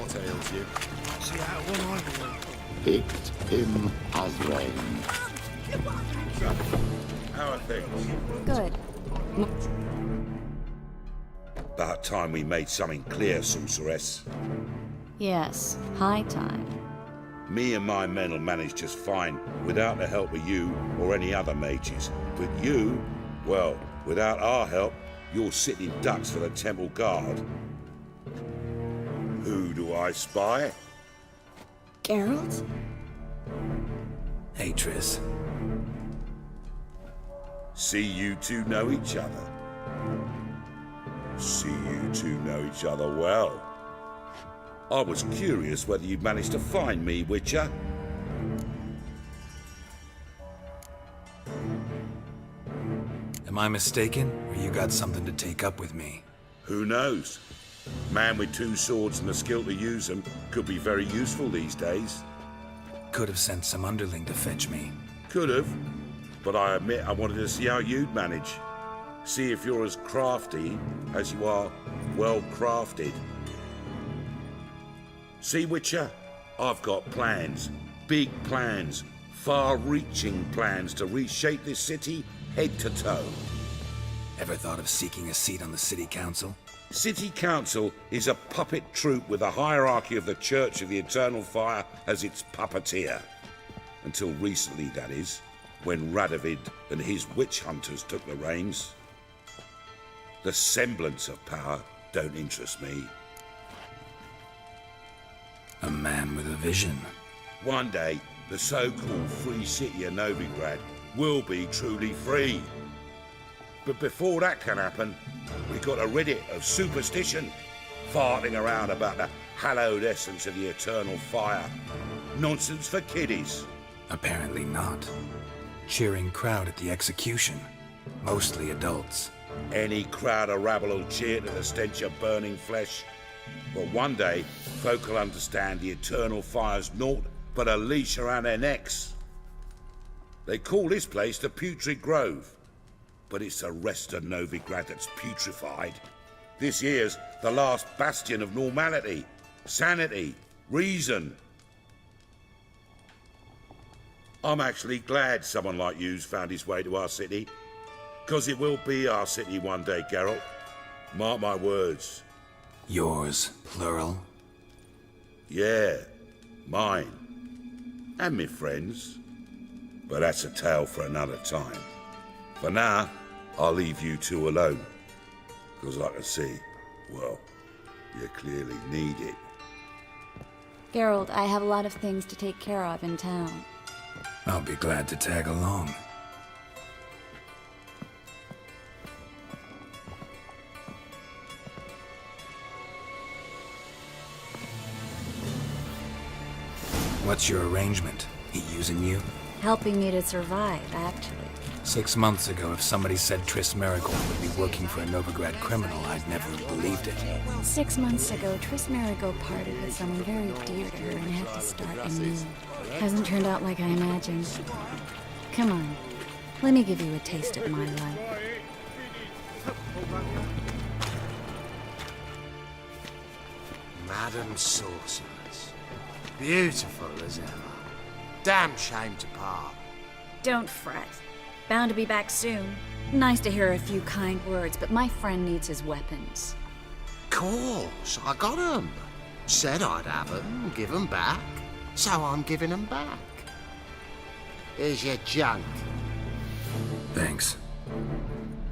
What ails you? See that one I Picked him as rain. How are things? Good. About time we made something clear, sorceress. Yes, high time. Me and my men will manage just fine without the help of you or any other mages. But you, well, without our help, you're sitting ducks for the temple guard. Who do I spy? Geralt? Hey, Triss. See you two know each other. See you two know each other well. I was curious whether you'd managed to find me, Witcher. Am I mistaken, or you got something to take up with me? Who knows? Man with two swords and the skill to use them could be very useful these days. Could have sent some underling to fetch me. Could have, but I admit I wanted to see how you'd manage. See if you're as crafty as you are well crafted. See, Witcher, I've got plans, big plans, far-reaching plans to reshape this city head to toe. Ever thought of seeking a seat on the city council? City Council is a puppet troupe with a hierarchy of the Church of the Eternal Fire as its puppeteer. Until recently, that is, when Radovid and his witch hunters took the reins. The semblance of power don't interest me. A man with a vision. One day, the so-called free city of Novigrad will be truly free. But before that can happen, we've got to rid it of superstition, farting around about the hallowed essence of the eternal fire. Nonsense for kiddies. Apparently not. Cheering crowd at the execution. Mostly adults. Any crowd of rabble will cheer to the stench of burning flesh. But one day, folk will understand the eternal fire's naught but a leash around their necks. They call this place the Putrid Grove, but it's the rest of Novigrad that's putrefied. This here's the last bastion of normality, sanity, reason. I'm actually glad someone like you's found his way to our city, because it will be our city one day, Geralt. Mark my words. Yours, plural. Yeah, mine. And me friends. But that's a tale for another time. For now, I'll leave you two alone. Because I can see, well, you clearly need it. Geralt, I have a lot of things to take care of in town. I'll be glad to tag along. What's your arrangement? He using you? Helping me to survive, actually. 6 months ago, if somebody said Triss Merigold would be working for a Novigrad criminal, I'd never have believed it. 6 months ago, Triss Merigold parted with someone very dear to her and had to start anew. Hasn't turned out like I imagined. Come on, let me give you a taste of my life. Madam Sorceress. Beautiful as ever. Damn shame to part. Don't fret. Bound to be back soon. Nice to hear a few kind words, but my friend needs his weapons. Course, I got 'em. Said I'd have 'em, give 'em back. So I'm giving 'em back. Here's your junk. Thanks.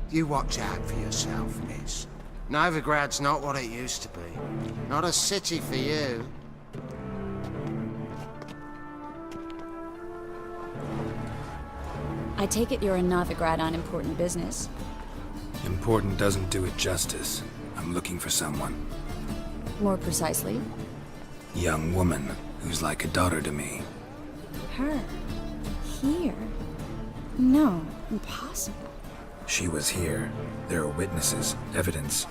You watch out for yourself, miss. Novigrad's not what it used to be. Not a city for you. I take it you're in Novigrad on important business. Important doesn't do it justice. I'm looking for someone. More precisely, Young woman who's like a daughter to me. her. Here? No, impossible. She was here. There are witnesses, evidence.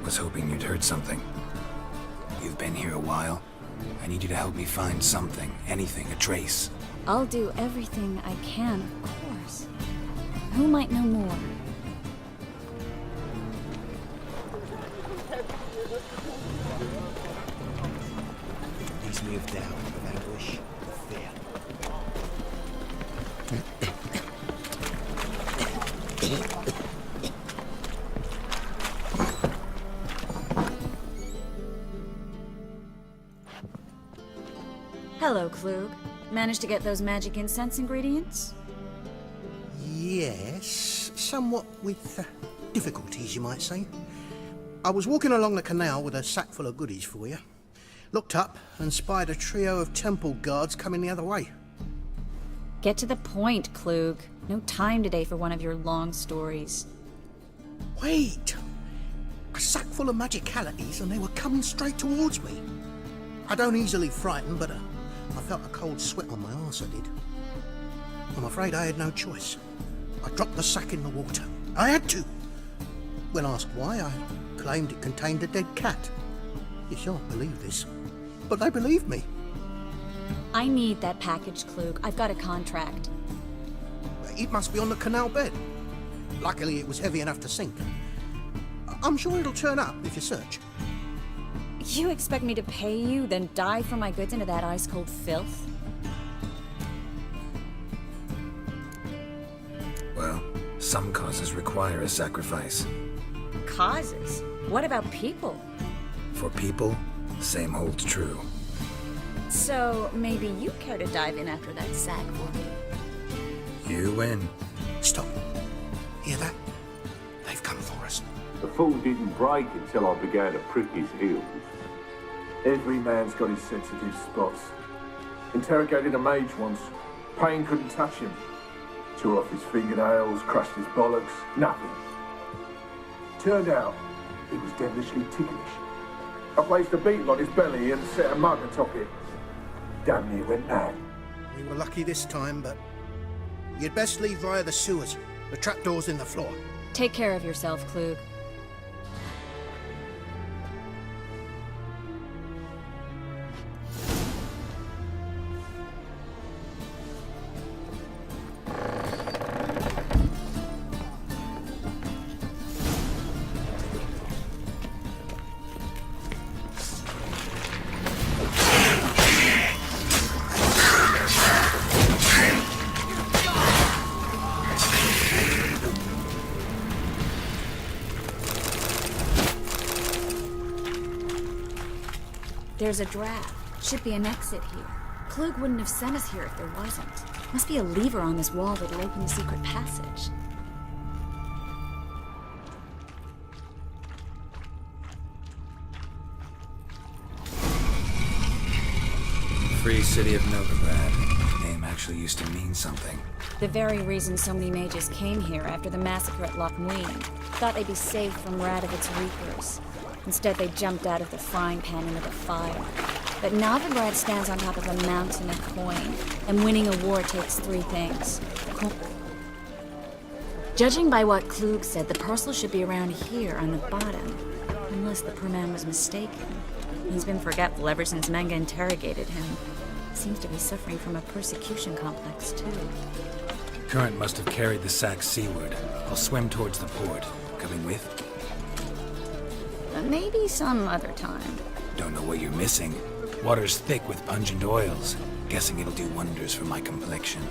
Was hoping you'd heard something. You've been here a while. I need you to help me find something, anything, a trace. I'll do everything I can, of course. Who might know more? lived out of anguish, fear. Hello, Klug. Managed to get those magic incense ingredients? Yes, somewhat with difficulties, you might say. I was walking along the canal with a sack full of goodies for you. Looked up and spied a trio of temple guards coming the other way. Get to the point, Klug. No time today for one of your long stories. Wait! A sack full of magicalities and they were coming straight towards me. I don't easily frighten, but I felt a cold sweat on my arse, I did. I'm afraid I had no choice. I dropped the sack in the water. I had to. When asked why, I claimed it contained a dead cat. You shan't believe this, but they believed me. I need that package, Klug. I've got a contract. It must be on the canal bed. Luckily, it was heavy enough to sink. I'm sure it'll turn up if you search. You expect me to pay you, then dive for my goods into that ice-cold filth? Well, some causes require a sacrifice. Causes? What about people? For people, same holds true. So, maybe you care to dive in after that sack for me? You win. Stop. Hear that? They've come for us. The fool didn't break until I began to prick his heels. Every man's got his sensitive spots. Interrogated a mage once. Pain couldn't touch him. Tore off his fingernails, crushed his bollocks, nothing. Turned out, he was devilishly ticklish. I placed a beetle on his belly and set a mug atop it. Damn near went mad. We were lucky this time, but you'd best leave via the sewers. The trapdoor's in the floor. Take care of yourself, Klug. There's a draft. Should be an exit here. Klug wouldn't have sent us here if there wasn't. Must be a lever on this wall that'll open the secret passage. Free City of Novigrad. The name actually used to mean something. The very reason so many mages came here after the massacre at Loch Muin. Thought they'd be safe from Radovic's reapers. Instead, they jumped out of the frying pan into the fire. But Novigrad stands on top of a mountain of coin, and winning a war takes three things. Judging by what Klug said, the parcel should be around here on the bottom. Unless the poor man was mistaken. He's been forgetful ever since Manga interrogated him. Seems to be suffering from a persecution complex, too. Current must have carried the sack seaward. I'll swim towards the port. Coming with? Maybe some other time. Don't know what you're missing. Water's thick with pungent oils. Guessing it'll do wonders for my complexion.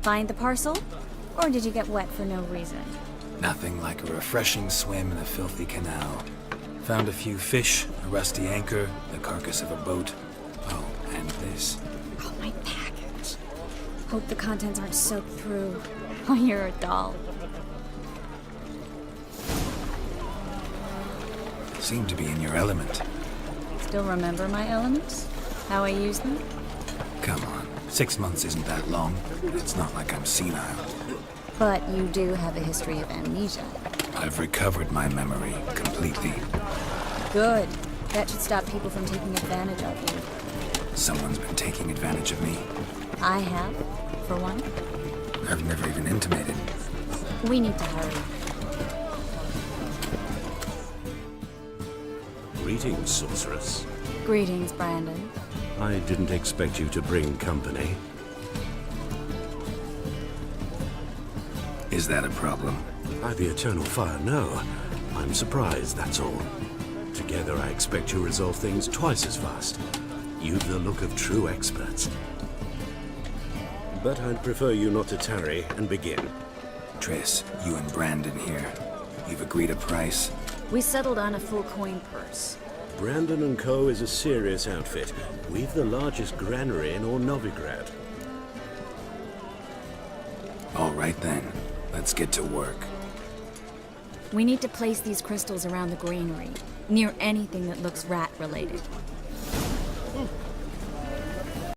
Find the parcel? Or did you get wet for no reason? Nothing like a refreshing swim in a filthy canal. Found a few fish, a rusty anchor, the carcass of a boat. Oh, and this. Oh, my package. Hope the contents aren't soaked through. Oh, you're a doll. Seem to be in your element. Still remember my elements? How I use them? Come on, 6 months isn't that long. It's not like I'm senile. But you do have a history of amnesia. I've recovered my memory completely. Good. That should stop people from taking advantage of you. Someone's been taking advantage of me. I have, for one. I've never even intimated. We need to hurry. Greetings, sorceress. Greetings, Brandon. I didn't expect you to bring company. Is that a problem? By the eternal fire, no. I'm surprised, that's all. Together, I expect you resolve things twice as fast. You've the look of true experts. But I'd prefer you not to tarry and begin. Triss, you and Brandon here. You've agreed a price? We settled on a full coin purse. Brandon & Co. is a serious outfit. We've the largest granary in all Novigrad. All right then, let's get to work. We need to place these crystals around the granary, near anything that looks rat-related.